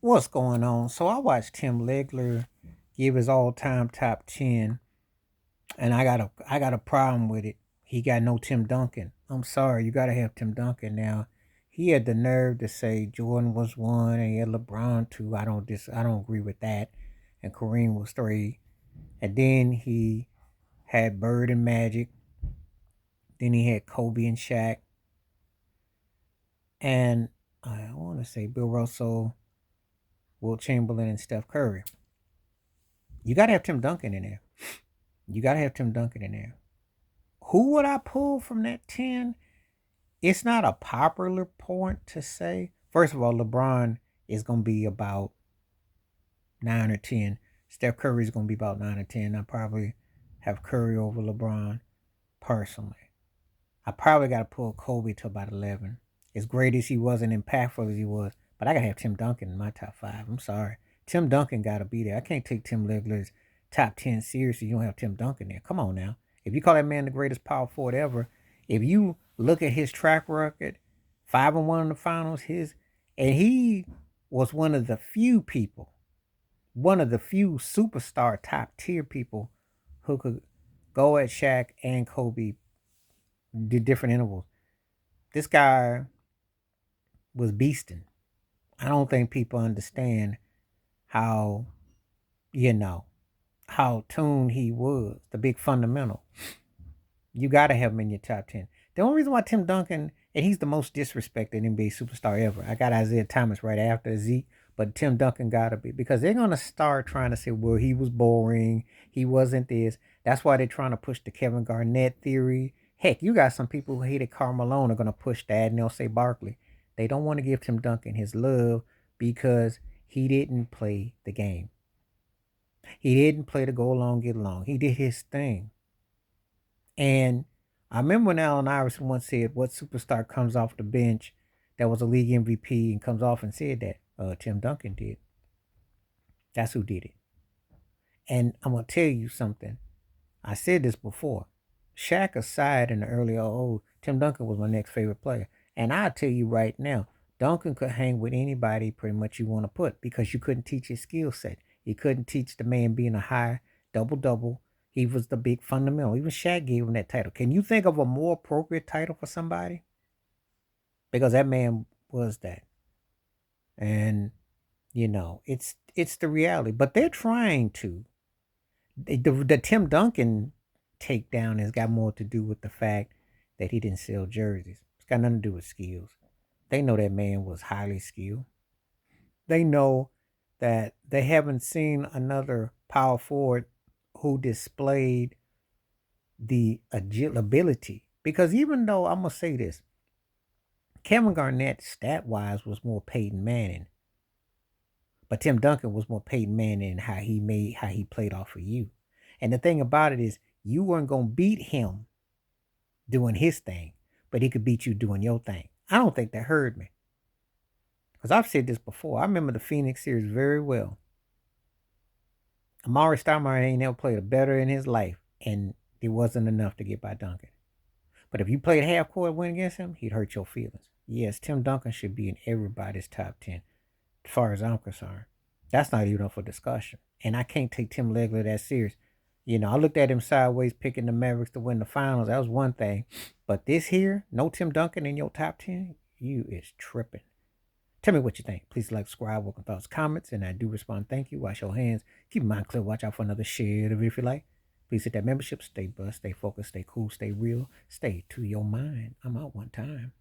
What's going on? So I watched Tim Legler give his all-time top 10, and I got a problem with it. He got no Tim Duncan. I'm sorry, you got to have Tim Duncan now. He had the nerve to say Jordan was one and he had LeBron two. I don't agree with that. And Kareem was three. And then he had Bird and Magic. Then he had Kobe and Shaq. And I want to say Bill Russell, Will Chamberlain, and Steph Curry. You got to have Tim Duncan in there. You got to have Tim Duncan in there. Who would I pull from that 10? It's not a popular point to say. First of all, LeBron is going to be about 9 or 10. Steph Curry is going to be about 9 or 10. I probably have Curry over LeBron personally. I probably got to pull Kobe to about 11. As great as he was and impactful as he was, but I got to have Tim Duncan in my top 5. I'm sorry. Tim Duncan got to be there. I can't take Tim Legler's top 10 seriously. You don't have Tim Duncan there. Come on now. If you call that man the greatest power forward ever, if you look at his track record, 5-1 in the finals, and he was one of the few superstar top tier people who could go at Shaq and Kobe, did different intervals. This guy was beasting. I don't think people understand how, you know, how tuned he was, the big fundamental. You got to have him in your top 10. The only reason why Tim Duncan, and he's the most disrespected NBA superstar ever. I got Isaiah Thomas right after Zeke, but Tim Duncan got to be, because they're going to start trying to say, well, he was boring. He wasn't this. That's why they're trying to push the Kevin Garnett theory. Heck, you got some people who hated Karl Malone are going to push that, and they'll say Barkley. They don't want to give Tim Duncan his love because he didn't play the game. He didn't play to go along, get along. He did his thing. And I remember when Allen Iverson once said, what superstar comes off the bench that was a league MVP and comes off and said that? Tim Duncan did. That's who did it. And I'm going to tell you something. I said this before. Shaq aside in the early Tim Duncan was my next favorite player. And I'll tell you right now, Duncan could hang with anybody pretty much you want to put, because you couldn't teach his skill set. You couldn't teach the man being a high double double. He was the big fundamental. Even Shaq gave him that title. Can you think of a more appropriate title for somebody? Because that man was that. And it's the reality. But they're trying to. The Tim Duncan takedown has got more to do with the fact that he didn't sell jerseys. It's got nothing to do with skills. They know that man was highly skilled. They know that they haven't seen another power forward who displayed the agility. Because even though, I'm going to say this, Kevin Garnett, stat wise, was more Peyton Manning. But Tim Duncan was more Peyton Manning in how he played off of you. And the thing about it is, you weren't going to beat him doing his thing, but he could beat you doing your thing. I don't think that hurt me. Because I've said this before. I remember the Phoenix series very well. Amari Stoudemire ain't never played a better in his life, and it wasn't enough to get by Duncan. But if you played half court win against him, he'd hurt your feelings. Yes, Tim Duncan should be in everybody's top 10, as far as I'm concerned. That's not even up for discussion. And I can't take Tim Legler that serious. I looked at him sideways picking the Mavericks to win the finals. That was one thing. But this here, no Tim Duncan in your top 10, you is tripping. Tell me what you think. Please like, subscribe, welcome thoughts, comments, and I do respond. Thank you. Wash your hands. Keep your mind clear. Watch out for another share of it if you like. Please hit that membership. Stay blessed, stay focused, stay cool, stay real. Stay to your mind. I'm out one time.